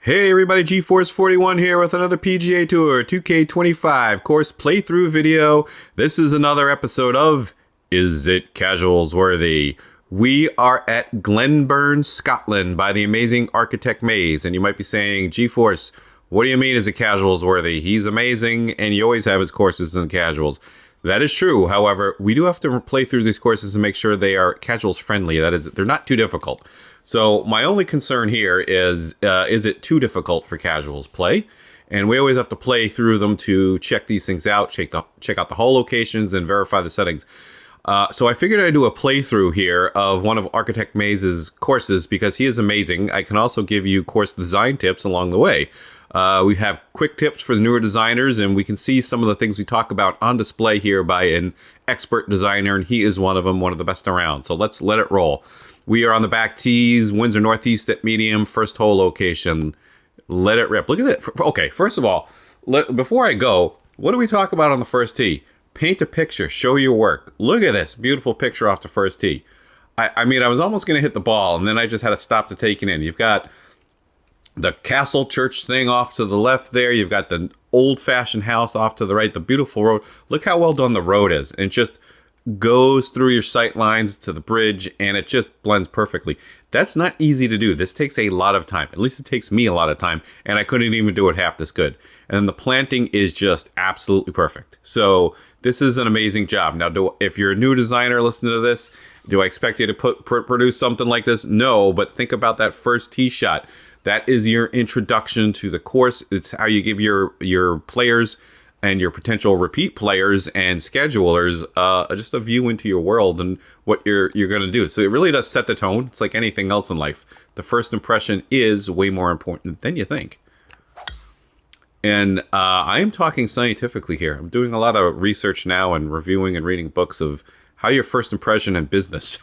Hey everybody, G-Force41 here with another PGA Tour 2K25 course playthrough video. This is another episode of Is It Casuals Worthy? We are at Glenburn, Scotland by the amazing ArchitexMaze. And you might be saying, G-Force, what do you mean is it casuals worthy? He's amazing and you always have his courses in casuals. That is true. However, we do have to play through these courses and make sure they are casuals friendly. That is, they're not too difficult. So my only concern here is it too difficult for casuals play? And we always have to play through them to check these things out, check out the hole locations, and verify the settings. So I figured I'd do a playthrough here of one of ArchitexMaze's courses because he is amazing. I can also give you course design tips along the way. We have quick tips for the newer designers, and we can see some of the things we talk about on display here by an expert designer, and he is one of them, one of the best around. So let's let it roll. We are on the back tees, winds are northeast at medium, first hole location. Let it rip. Look at it. Okay, first of all, before I go, what do we talk about on the first tee? Paint a picture, show your work. Look at this beautiful picture off the first tee. I mean, I was almost going to hit the ball, and then I just had to stop to take it in. You've got the castle church thing off to the left there. You've got the old-fashioned house off to the right, the beautiful road. Look how well done the road is. And it just goes through your sight lines to the bridge, and it just blends perfectly. That's not easy to do. This takes a lot of time. At least it takes me a lot of time, and I couldn't even do it half this good. And then the planting is just absolutely perfect. So this is an amazing job. Now, if you're a new designer listening to this, do I expect you to produce something like this? No, but think about that first tee shot. That is your introduction to the course. It's how you give your players and your potential repeat players and schedulers just a view into your world and what you're going to do. So it really does set the tone. It's like anything else in life. The first impression is way more important than you think. And I am talking scientifically here. I'm doing a lot of research now and reviewing and reading books of how your first impression in business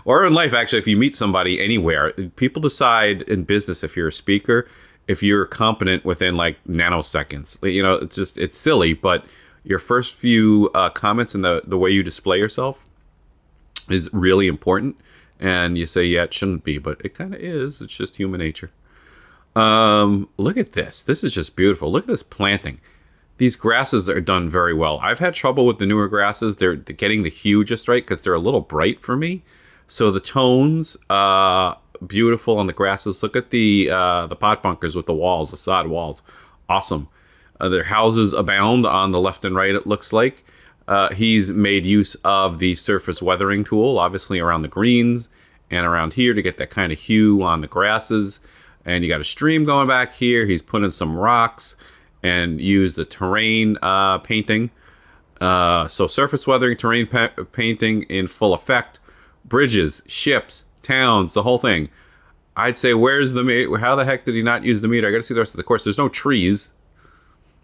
or in life, actually, if you meet somebody anywhere, people decide in business, if you're a speaker, if you're competent within like nanoseconds. You know, it's silly, but your first few comments and the way you display yourself is really important. And you say, yeah, it shouldn't be, but it kind of is. It's just human nature. Look at this. This is just beautiful. Look at this planting. These grasses are done very well. I've had trouble with the newer grasses. They're getting the hue just right because they're a little bright for me. So the tones, beautiful on the grasses. Look at the pot bunkers with the walls, the sod walls. Awesome. Their houses abound on the left and right, it looks like. He's made use of the surface weathering tool, obviously around the greens and around here to get that kind of hue on the grasses. And you got a stream going back here. He's put in some rocks and used the terrain painting. So surface weathering, terrain painting in full effect. Bridges, ships, towns, the whole thing. I'd say, where's the meter? How the heck did he not use the meter? I got to see the rest of the course. There's no trees.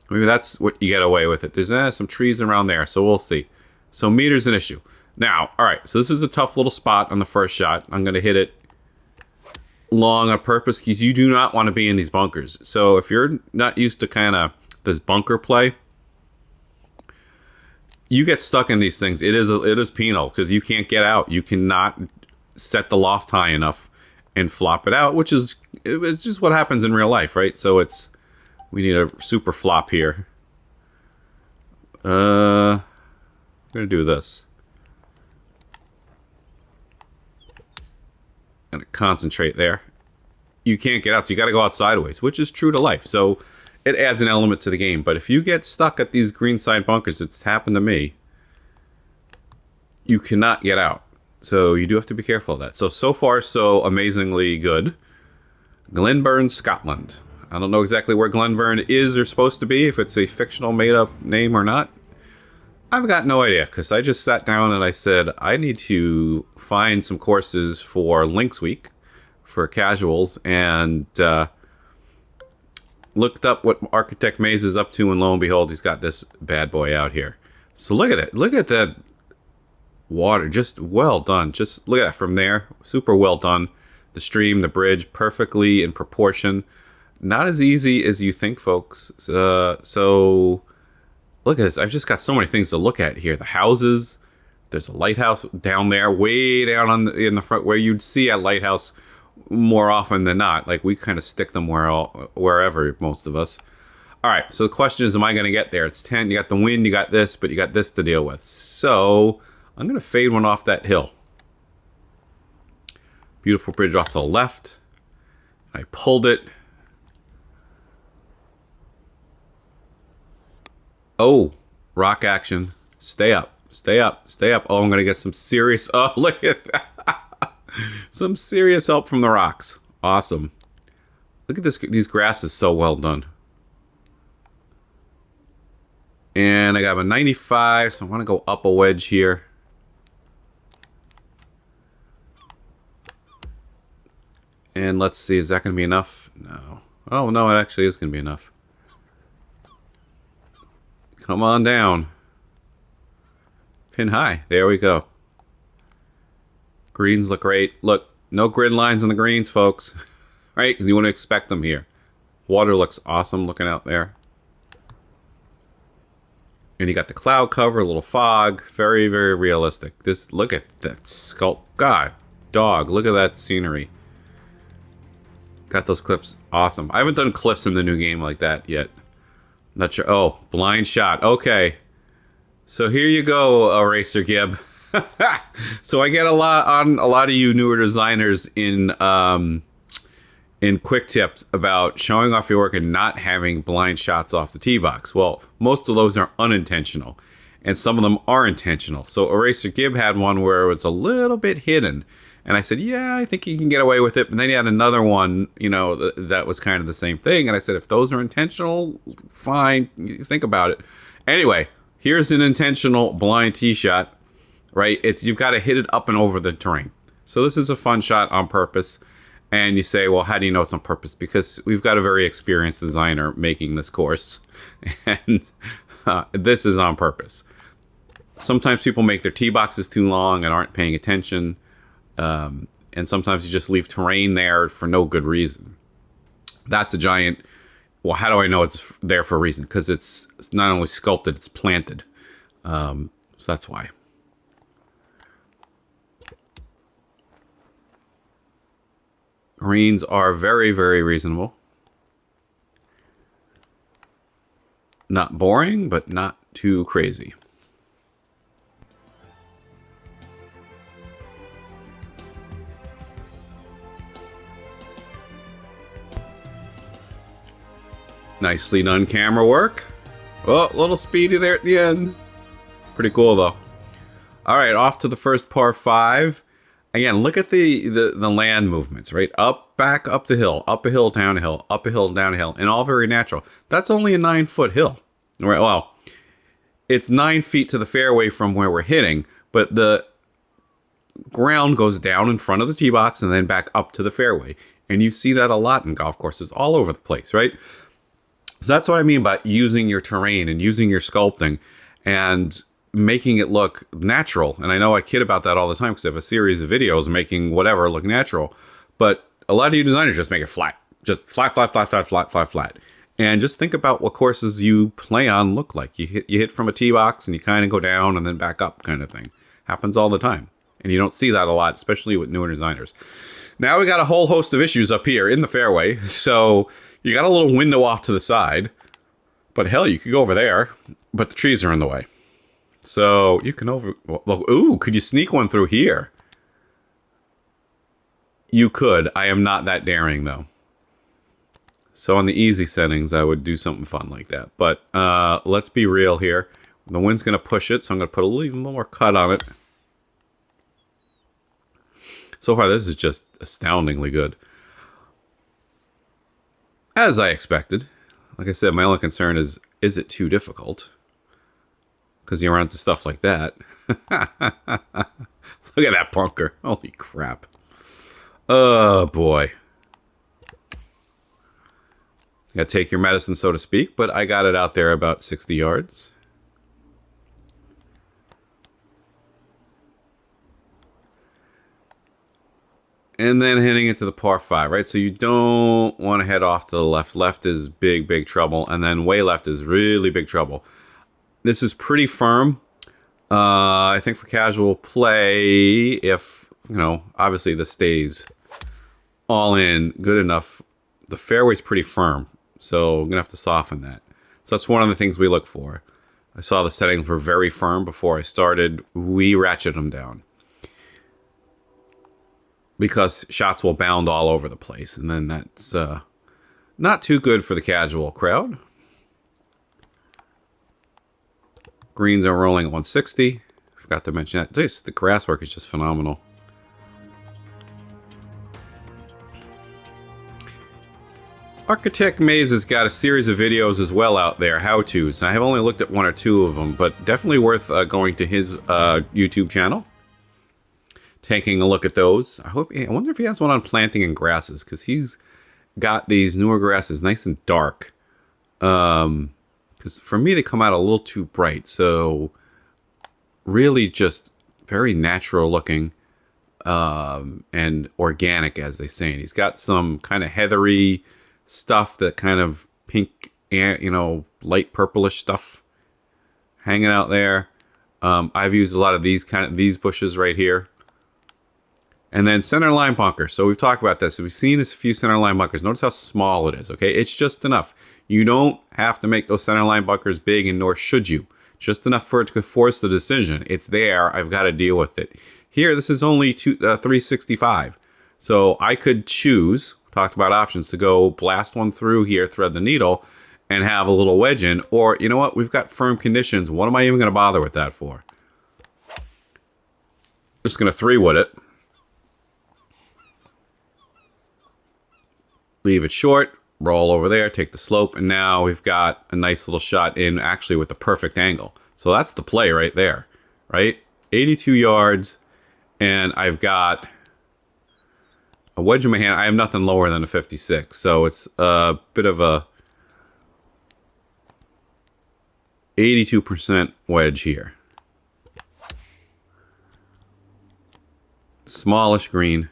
Maybe that's what you get away with it. There's some trees around there, so we'll see. So meter's an issue. Now, all right, so this is a tough little spot on the first shot. I'm going to hit it long on purpose because you do not want to be in these bunkers. So if you're not used to kind of this bunker play, you get stuck in these things. It is penal because you can't get out. You cannot set the loft high enough and flop it out, it's just what happens in real life, right? So we need a super flop here. I'm gonna do this. Gonna concentrate there. You can't get out, so you got to go out sideways, which is true to life. So it adds an element to the game. But if you get stuck at these greenside bunkers, it's happened to me, you cannot get out. So you do have to be careful of that. So far, so amazingly good. Glenburn, Scotland. I don't know exactly where Glenburn is or supposed to be, if it's a fictional made-up name or not. I've got no idea, because I just sat down and I said, I need to find some courses for Links Week for casuals, and looked up what ArchitexMaze is up to, and lo and behold, he's got this bad boy out here. So look at it. Look at that water. Just well done. Just look at that from there. Super well done. The stream, the bridge, perfectly in proportion. Not as easy as you think, folks. So look at this. I've just got so many things to look at here. The houses. There's a lighthouse down there, way down in the front, where you'd see a lighthouse more often than not. Like, we kind of stick them wherever, most of us. All right, so the question is, am I going to get there? It's 10. You got the wind, you got this, but you got this to deal with. So I'm going to fade one off that hill. Beautiful bridge off to the left. I pulled it. Oh, rock action. Stay up, stay up, stay up. Oh, I'm going to get some serious... Oh, look at that. Some serious help from the rocks. Awesome. Look at this. These grasses so well done. And I got a 95, so I want to go up a wedge here. And let's see, is that going to be enough? No. Oh, no, it actually is going to be enough. Come on down. Pin high. There we go. Greens look great. Look, no grid lines on the greens, folks. Right? Because you want to expect them here. Water looks awesome looking out there. And you got the cloud cover, a little fog. Very, very realistic. Look at that sculpt. God, dog, look at that scenery. Got those cliffs. Awesome. I haven't done cliffs in the new game like that yet. Not sure. Oh, blind shot. Okay. So here you go, Eraser Gib. So I get a lot of you newer designers in quick tips about showing off your work and not having blind shots off the tee box. Well, most of those are unintentional, and some of them are intentional. So Eraser Gib had one where it's a little bit hidden, and I said, yeah, I think you can get away with it. And then he had another one, you know, that was kind of the same thing, and I said, if those are intentional, fine, think about it. Anyway, here's an intentional blind tee shot, right? You've got to hit it up and over the terrain. So this is a fun shot on purpose. And you say, well, how do you know it's on purpose? Because we've got a very experienced designer making this course. And this is on purpose. Sometimes people make their tee boxes too long and aren't paying attention. And sometimes you just leave terrain there for no good reason. That's a giant... Well, how do I know it's there for a reason? Because it's not only sculpted, it's planted. So that's why. Greens are very, very reasonable. Not boring, but not too crazy. Nicely done camera work. Oh, a little speedy there at the end. Pretty cool, though. All right, off to the first par 5. Again, look at the land movements, right? Back up the hill, up a hill, down a hill, up a hill, down a hill, and all very natural. That's only a 9-foot hill. Right? Well, it's 9 feet to the fairway from where we're hitting, but the ground goes down in front of the tee box and then back up to the fairway. And you see that a lot in golf courses all over the place, right? So that's what I mean by using your terrain and using your sculpting and making it look natural. And I know I kid about that all the time because I have a series of videos making whatever look natural. But a lot of you designers just make it flat. Just flat, flat, flat, flat, flat, flat, flat. And just think about what courses you play on look like. You hit from a tee box and you kind of go down and then back up kind of thing. Happens all the time. And you don't see that a lot, especially with newer designers. Now we got a whole host of issues up here in the fairway. So you got a little window off to the side. But hell, you could go over there. But the trees are in the way. So you can ooh, could you sneak one through here? You could. I am not that daring, though. So on the easy settings, I would do something fun like that. But let's be real here. The wind's going to push it, so I'm going to put a little more cut on it. So far, this is just astoundingly good. As I expected. Like I said, my only concern is it too difficult? Because you run into stuff like that. Look at that bunker. Holy crap. Oh, boy. You gotta take your medicine, so to speak, but I got it out there about 60 yards. And then heading into the par 5, right? So you don't want to head off to the left. Left is big, big trouble. And then way left is really big trouble. This is pretty firm. I think for casual play, if, you know, obviously this stays all in good enough. The fairway's pretty firm, so I'm gonna have to soften that. So that's one of the things we look for. I saw the settings were very firm before I started. We ratcheted them down because shots will bound all over the place, and then that's not too good for the casual crowd. Greens are rolling at 160. Forgot to mention that. The grass work is just phenomenal. ArchitexMaze has got a series of videos as well out there, how-tos. I have only looked at one or two of them, but definitely worth going to his YouTube channel, taking a look at those. I wonder if he has one on planting and grasses, because he's got these newer grasses nice and dark. Because for me, they come out a little too bright, so really just very natural looking and organic, as they say. And he's got some kind of heathery stuff, that kind of pink, light purplish stuff hanging out there. I've used a lot of these bushes right here. And then center line bunker. So we've talked about this. We've seen a few center line bunkers. Notice how small it is, okay? It's just enough. You don't have to make those center line bunkers big, and nor should you. Just enough for it to force the decision. It's there. I've got to deal with it. Here, this is only 365. So I could choose, talked about options, to go blast one through here, thread the needle, and have a little wedge in. Or, you know what? We've got firm conditions. What am I even going to bother with that for? Just going to 3-wood it. Leave it short, roll over there, take the slope, and now we've got a nice little shot in, actually with the perfect angle. So that's the play right there, right? 82 yards, and I've got a wedge in my hand. I have nothing lower than a 56, so it's a bit of a 82% wedge here. Smallish green.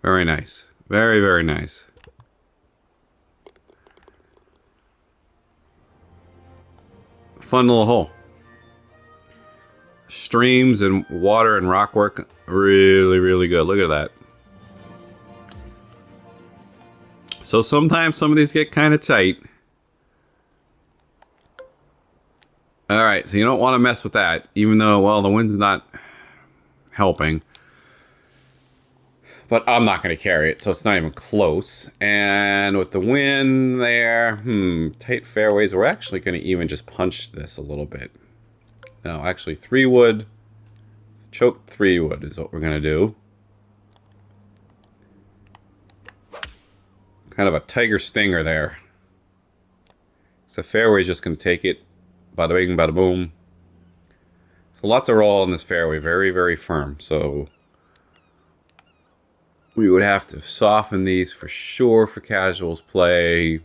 Very nice. Very, very nice. Fun little hole. Streams and water and rock work, really, really good. Look at that. So sometimes some of these get kind of tight. All right, so you don't want to mess with that, even though, well, the wind's not helping. But I'm not going to carry it, so it's not even close. And with the wind there, tight fairways, we're actually going to even just punch this a little bit. No, actually 3-wood, choke 3-wood is what we're going to do. Kind of a tiger stinger there. So fairway is just going to take it, bada bing, bada boom. So lots of roll in this fairway, very, very firm. So we would have to soften these for sure for casuals play.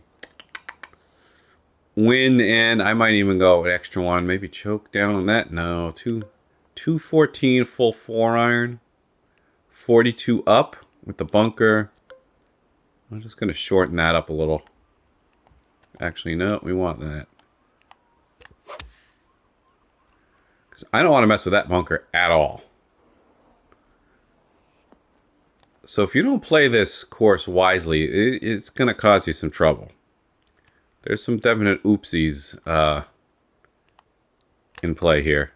Wind, and I might even go an extra one. Maybe choke down on that. No, 214 full 4-iron. 42 up with the bunker. I'm just going to shorten that up a little. Actually, no, we want that. Because I don't want to mess with that bunker at all. So if you don't play this course wisely, it's going to cause you some trouble. There's some definite oopsies in play here.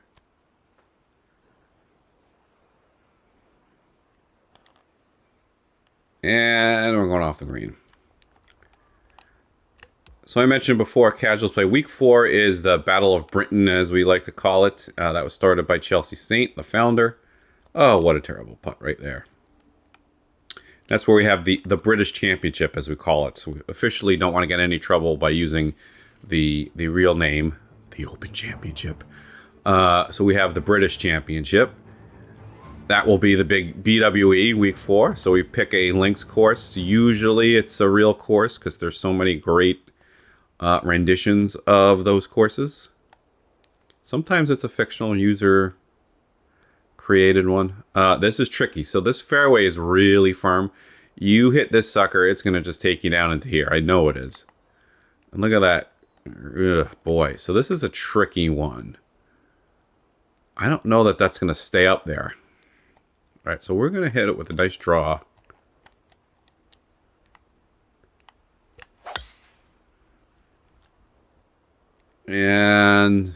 And we're going off the green. So I mentioned before, casuals play. Week 4 is the Battle of Britain, as we like to call it. That was started by Chelsea Saint, the founder. Oh, what a terrible putt right there. That's where we have the British Championship, as we call it. So we officially don't want to get any trouble by using the real name, the Open Championship. So we have the British Championship. That will be the big BWE week 4. So we pick a links course. Usually it's a real course because there's so many great renditions of those courses. Sometimes it's a fictional user created one. This is tricky. So this fairway is really firm. You hit this sucker, it's going to just take you down into here. I know it is. And look at that. Ugh, boy. So this is a tricky one. I don't know that that's going to stay up there. All right, so we're going to hit it with a nice draw. And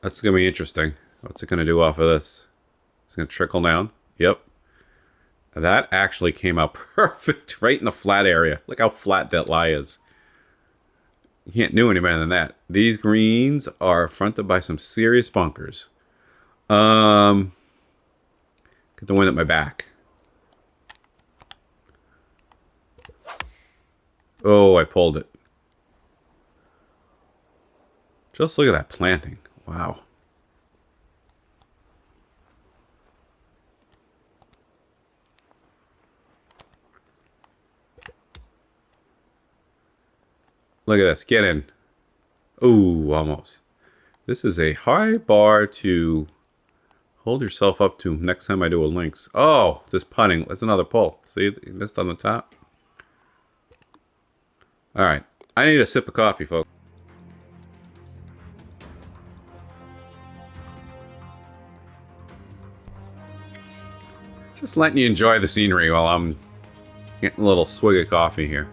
that's going to be interesting. What's it going to do off of this? It's going to trickle down. Yep. That actually came out perfect right in the flat area. Look how flat that lie is. You can't do any better than that. These greens are fronted by some serious bunkers. Get the wind at my back. Oh, I pulled it. Just look at that planting. Wow. Look at this. Get in. Ooh, almost. This is a high bar to hold yourself up to next time I do a links. Oh, this putting. That's another pull. See, you missed on the top. All right. I need a sip of coffee, folks. Just letting you enjoy the scenery while I'm getting a little swig of coffee here.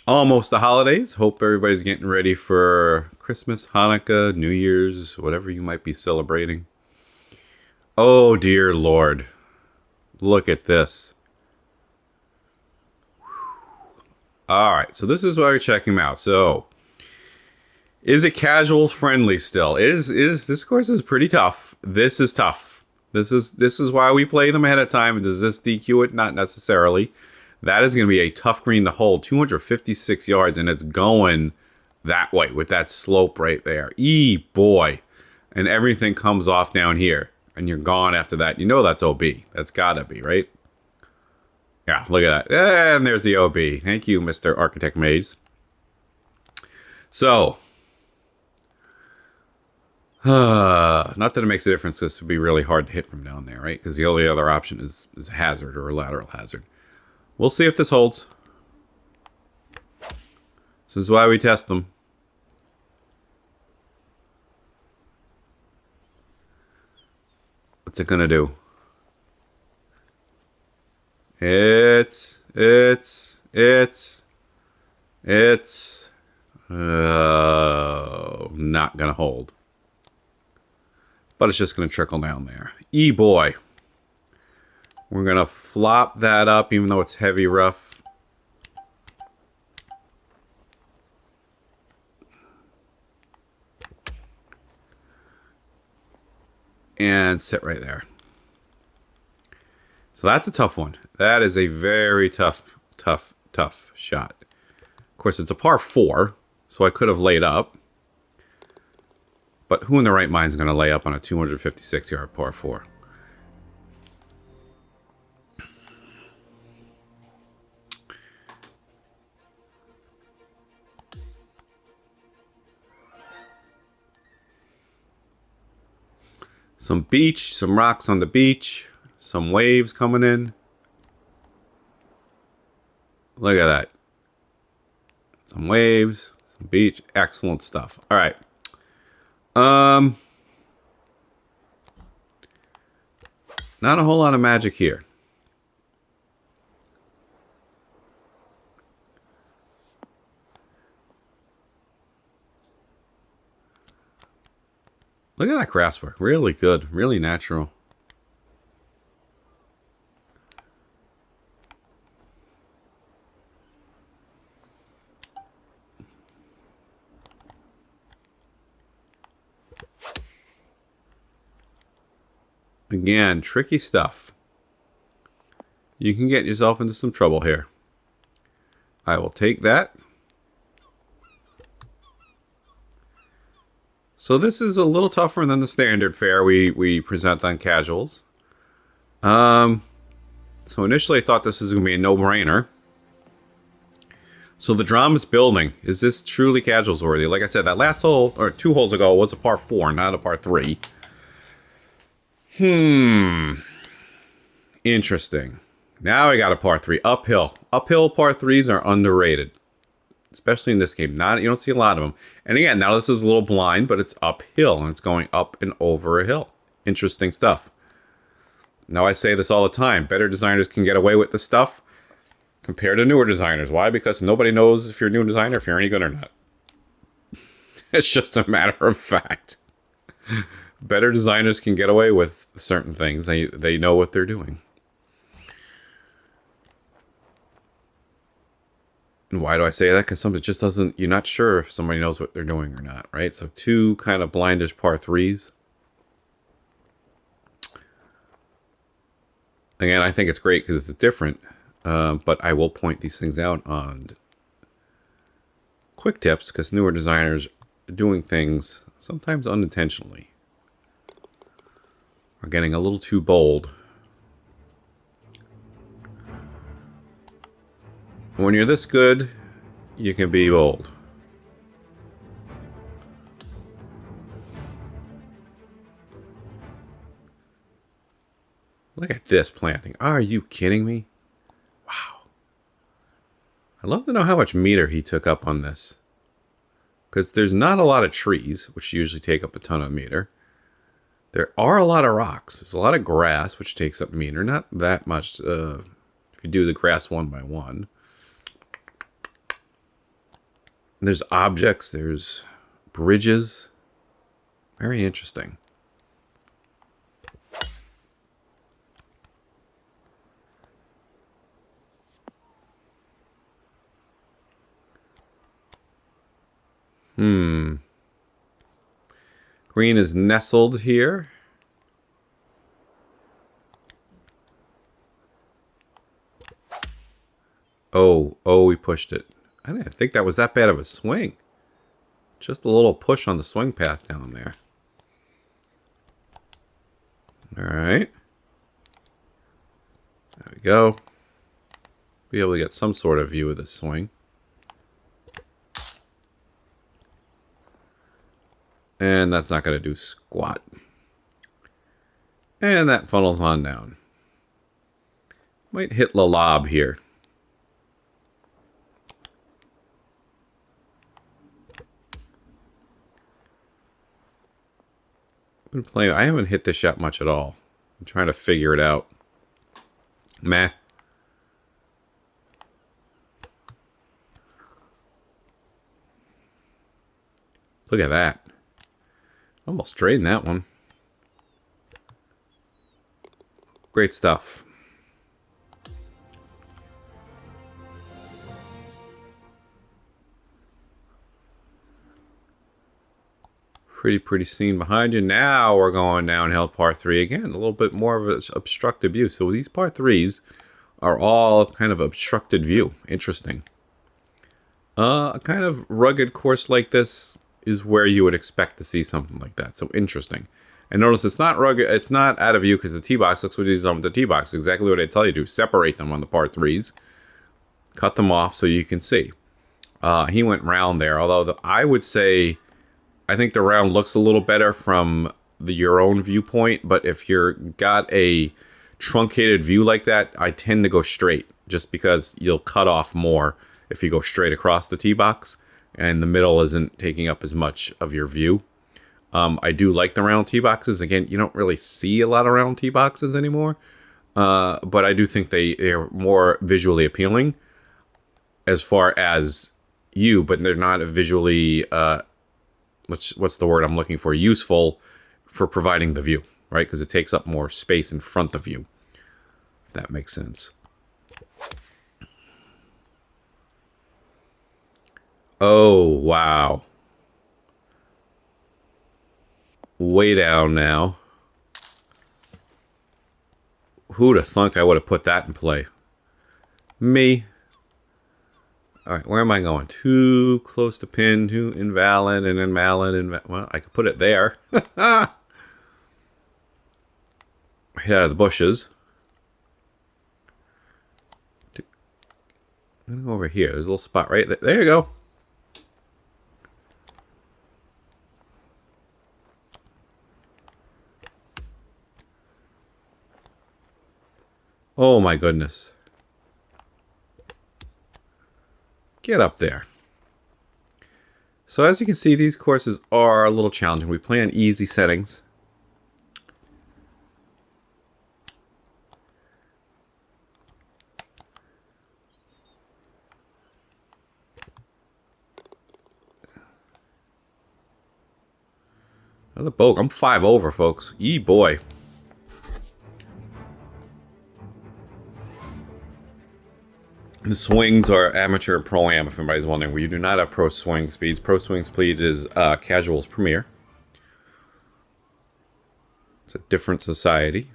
Almost the holidays. Hope everybody's getting ready for Christmas, Hanukkah, New Year's, whatever you might be celebrating. Oh, dear Lord. Look at this. All right, so this is why we're checking them out. So, is it casuals friendly still? This course is pretty tough. This is tough. This is why we play them ahead of time. And does this DQ it? Not necessarily. That is going to be a tough green to hold. 256 yards, and it's going that way with that slope right there. Boy. And everything comes off down here. And you're gone after that. You know that's OB. That's got to be, right? Yeah, look at that. And there's the OB. Thank you, Mr. ArchitexMaze. So, not that it makes a difference. This would be really hard to hit from down there, right? Because the only other option is a hazard or a lateral hazard. We'll see if this holds. This is why we test them. What's it gonna do? It's not gonna hold. But it's just gonna trickle down there. Boy. We're gonna flop that up even though it's heavy rough. And sit right there. So that's a tough one. That is a very tough shot. Of course, it's a par 4, so I could have laid up. But who in their right mind is going to lay up on a 256-yard par 4? Some beach, some rocks on the beach, some waves coming in. Look at that. Some waves, some beach, excellent stuff. All right. Not a whole lot of magic here. Look at that grass work. Really good. Really natural. Again, tricky stuff. You can get yourself into some trouble here. I will take that. So this is a little tougher than the standard fare we present on casuals. So initially I thought this was going to be a no-brainer. So the drama's building. Is this truly casuals worthy? Like I said, that last hole, or 2 holes ago, was a par 4, not a par 3. Interesting. Now I got a par 3. Uphill. Uphill par 3s are underrated. Especially in this game. You don't see a lot of them. And again, now this is a little blind, but it's uphill. And it's going up and over a hill. Interesting stuff. Now I say this all the time. Better designers can get away with this stuff compared to newer designers. Why? Because nobody knows if you're a new designer, if you're any good or not. It's just a matter of fact. Better designers can get away with certain things. They know what they're doing. And why do I say that? Because somebody just doesn't, you're not sure if somebody knows what they're doing or not, right? So 2 kind of blindish par 3s. Again, I think it's great because it's different. But I will point these things out on quick tips because newer designers are doing things sometimes unintentionally. Are getting a little too bold. When you're this good, you can be bold. Look at this planting. Are you kidding me? Wow. I'd love to know how much meter he took up on this. Because there's not a lot of trees, which usually take up a ton of meter. There are a lot of rocks. There's a lot of grass, which takes up meter. Not that much if you do the grass one by one. There's objects. There's bridges. Very interesting. Green is nestled here. Oh, we pushed it. I didn't think that was that bad of a swing. Just a little push on the swing path down there. All right. There we go. Be able to get some sort of view of the swing. And that's not going to do squat. And that funnels on down. Might hit the lob here. I haven't hit this shot much at all. I'm trying to figure it out. Meh. Look at that. Almost straightened that one. Great stuff. Pretty scene behind you. Now we're going downhill par 3 again. A little bit more of an obstructed view. So these par 3s are all kind of obstructed view. Interesting. A kind of rugged course like this is where you would expect to see something like that. So interesting. And notice it's not rugged. It's not out of view because the tee box looks what he's on with the tee box. Exactly what I tell you to. Separate them on the par 3s. Cut them off so you can see. He went round there. Although I would say, I think the round looks a little better from your own viewpoint. But if you're got a truncated view like that, I tend to go straight. Just because you'll cut off more if you go straight across the tee box. And the middle isn't taking up as much of your view. I do like the round tee boxes. Again, you don't really see a lot of round tee boxes anymore. But I do think they're more visually appealing as far as you, but they're not visually, what's the word I'm looking for? Useful for providing the view, right? Because it takes up more space in front of you. If that makes sense. Oh, wow. Way down now. Who'd have thunk I would have put that in play? Me. All right, where am I going? Too close to pin, too invalid, and invalid. Well, I could put it there. Hit out of the bushes. I'm going to go over here. There's a little spot right there. There you go. Oh my goodness. Get up there. So as you can see, these courses are a little challenging. We play on easy settings. Another boat. I'm 5 over, folks. Yee boy. The swings are amateur and pro-am, if anybody's wondering. We do not have pro swing speeds. Pro swing speeds is casuals premier. It's a different society.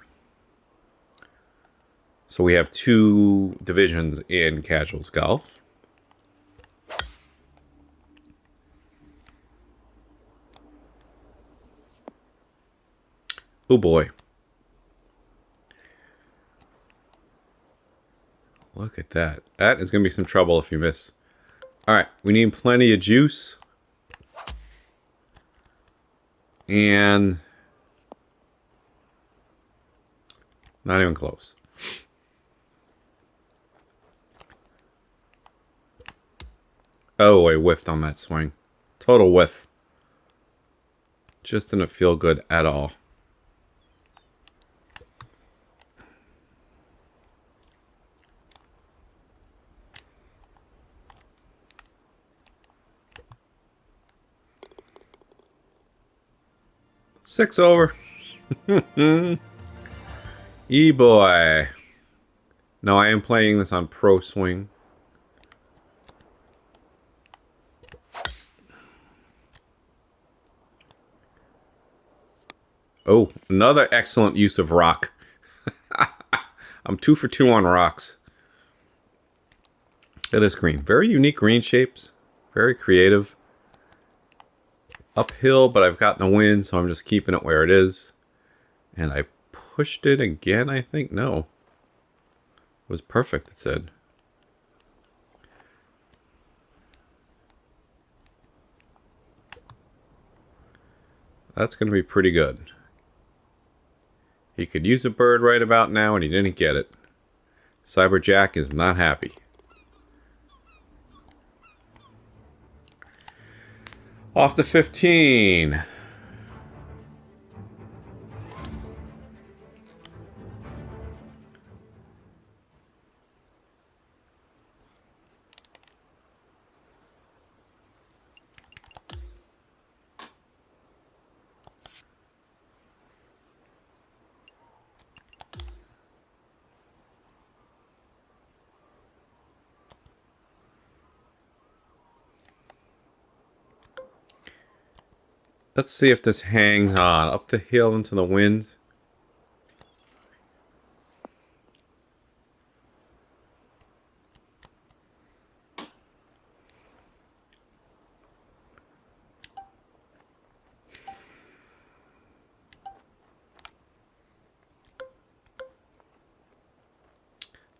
So we have 2 divisions in casuals golf. Oh boy. Look at that. That is going to be some trouble if you miss. Alright, we need plenty of juice. And not even close. Oh, I whiffed on that swing. Total whiff. Just didn't feel good at all. Six over. E-boy. No, I am playing this on Pro Swing. Oh, another excellent use of rock. I'm 2 for 2 on rocks. Look at this green. Very unique green shapes. Very creative. Uphill, but I've gotten the wind, so I'm just keeping it where it is. And I pushed it again, I think. No. It was perfect, it said. That's going to be pretty good. He could use a bird right about now, and he didn't get it. Cyberjack is not happy. Off to 15. Let's see if this hangs on. Up the hill into the wind.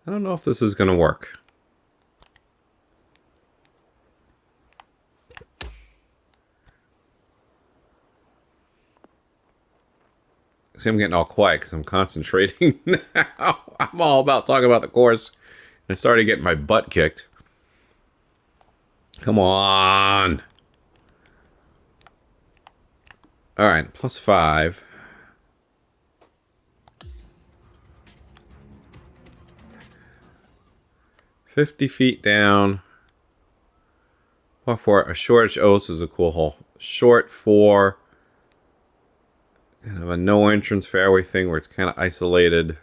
I don't know if this is going to work. See, I'm getting all quiet because I'm concentrating now. I'm all about talking about the course. I started getting my butt kicked. Come on. All right, plus 5. $50 down. What for? A shortish. Oh, this is a cool hole. Short for kind of a no entrance fairway thing where it's kind of isolated.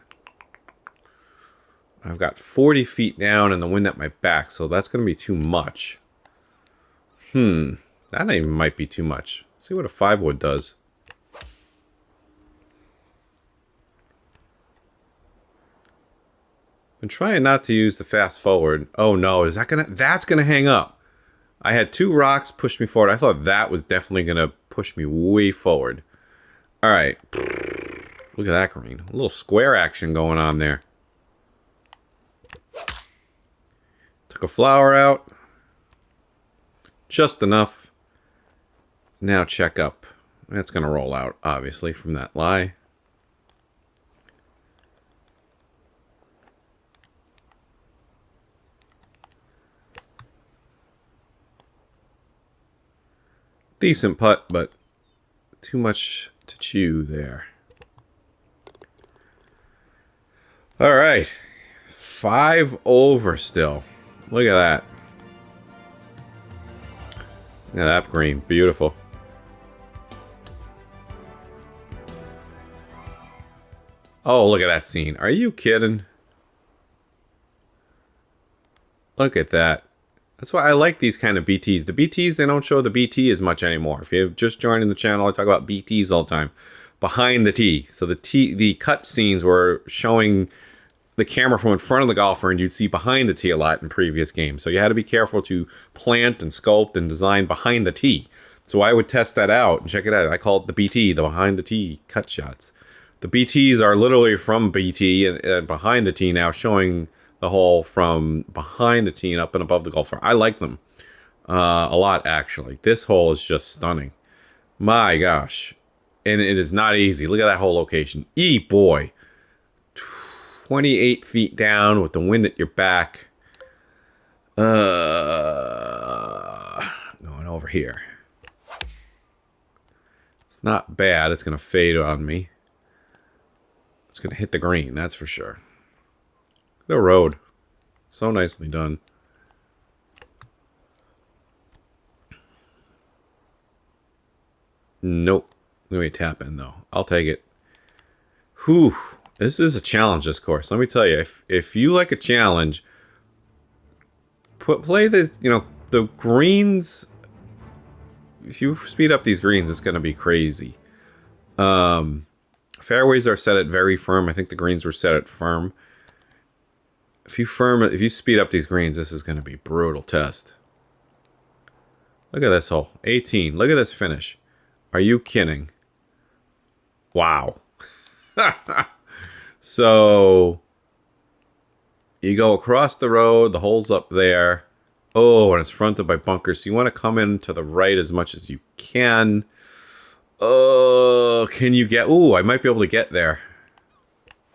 I've got 40 feet down and the wind at my back, so that's going to be too much. That even might be too much. Let's see what a 5-wood does. Been trying not to use the fast forward. Oh no, is that gonna? That's gonna hang up. I had 2 rocks push me forward. I thought that was definitely gonna push me way forward. All right, look at that green. A little square action going on there. Took a flower out. Just enough. Now check up. That's gonna roll out, obviously, from that lie. Decent putt, but too much to chew there. All right. 5 over still. Look at that. Look at that green. Beautiful. Oh, look at that scene. Are you kidding? Look at that. That's why I like these kind of BTs. The BTs, they don't show the BT as much anymore. If you're just joining the channel, I talk about BTs all the time. Behind the tee. So the cut scenes were showing the camera from in front of the golfer, and you'd see behind the tee a lot in previous games. So you had to be careful to plant and sculpt and design behind the tee. So I would test that out and check it out. I call it the BT, the behind the tee cut shots. The BTs are literally from BT and behind the tee now, showing the hole from behind the tee and up and above the golfer. I like them a lot, actually. This hole is just stunning. My gosh. And it is not easy. Look at that whole location. Boy. 28 feet down with the wind at your back. Going over here. It's not bad. It's going to fade on me. It's going to hit the green, that's for sure. The road. So nicely done. Nope. Let me tap in, though. I'll take it. Whew. This is a challenge, this course. Let me tell you, if you like a challenge, play the, the greens. If you speed up these greens, it's going to be crazy. Fairways are set at very firm. I think the greens were set at firm. If you speed up these greens, this is going to be a brutal test. Look at this hole. 18. Look at this finish. Are you kidding? Wow. So you go across the road, the hole's up there. Oh, and it's fronted by bunkers. So you want to come in to the right as much as you can. Oh, can you get... Ooh, I might be able to get there.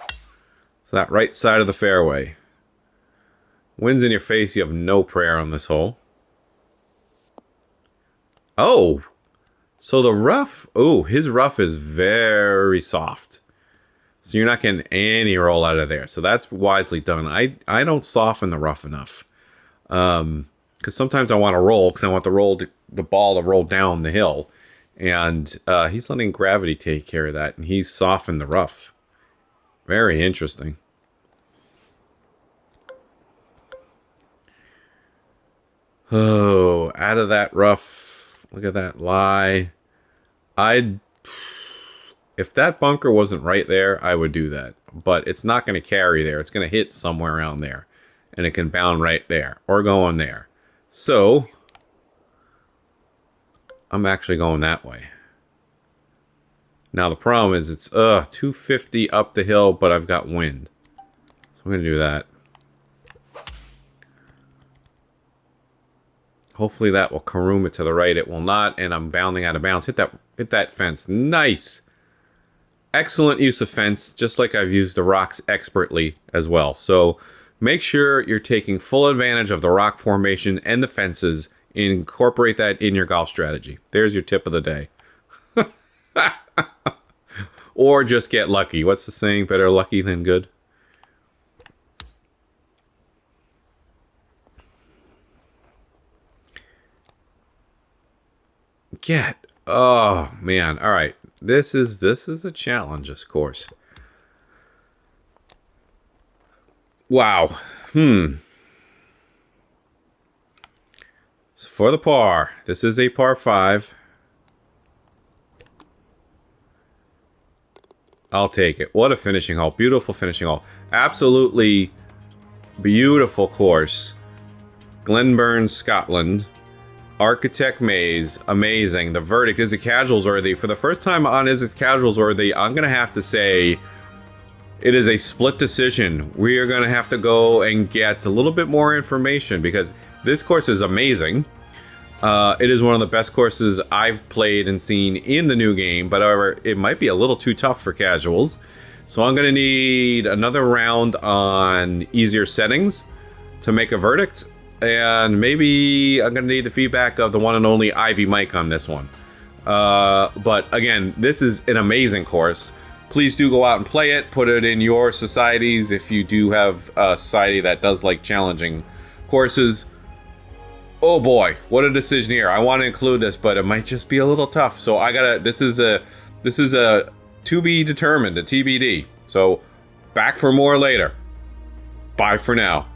So that right side of the fairway. Wind's in your face. You have no prayer on this hole. Oh. So the rough... Oh, his rough is very soft. So you're not getting any roll out of there. So that's wisely done. I don't soften the rough enough. Because sometimes I want to roll. Because I want the ball to roll down the hill. And he's letting gravity take care of that. And he's softened the rough. Very interesting. Oh, out of that rough. Look at that lie. If that bunker wasn't right there, I would do that. But it's not going to carry there. It's going to hit somewhere around there. And it can bound right there. Or go on there. So I'm actually going that way. Now the problem is it's 250 up the hill, but I've got wind. So I'm going to do that. Hopefully that will caroom it to the right. It will not, and I'm bounding out of bounds. Hit that fence. Nice. Excellent use of fence, just like I've used the rocks expertly as well. So make sure you're taking full advantage of the rock formation and the fences. Incorporate that in your golf strategy. There's your tip of the day. Or just get lucky. What's the saying? Better lucky than good. Oh man. All right. This is a challenge, this course. Wow. So for the par, this is a par 5. I'll take it. What a finishing hole. Beautiful finishing hole. Absolutely beautiful course. Glenburn, Scotland. ArchitexMaze. Amazing. The verdict, is it casuals worthy? For the first time on Is It Casuals Worthy, I'm going to have to say it is a split decision. We are going to have to go and get a little bit more information because this course is amazing. It is one of the best courses I've played and seen in the new game, but however, it might be a little too tough for casuals. So I'm going to need another round on easier settings to make a verdict. and maybe I'm gonna need the feedback of the one and only Ivy Mike on this one. But again, this is an amazing course. Please do go out and play it. Put it in your societies if you do have a society that does like challenging courses. Oh boy, what a decision here. I want to include this, but it might just be a little tough. So I gotta. This is a to be determined, a TBD. So back for more later. Bye for now.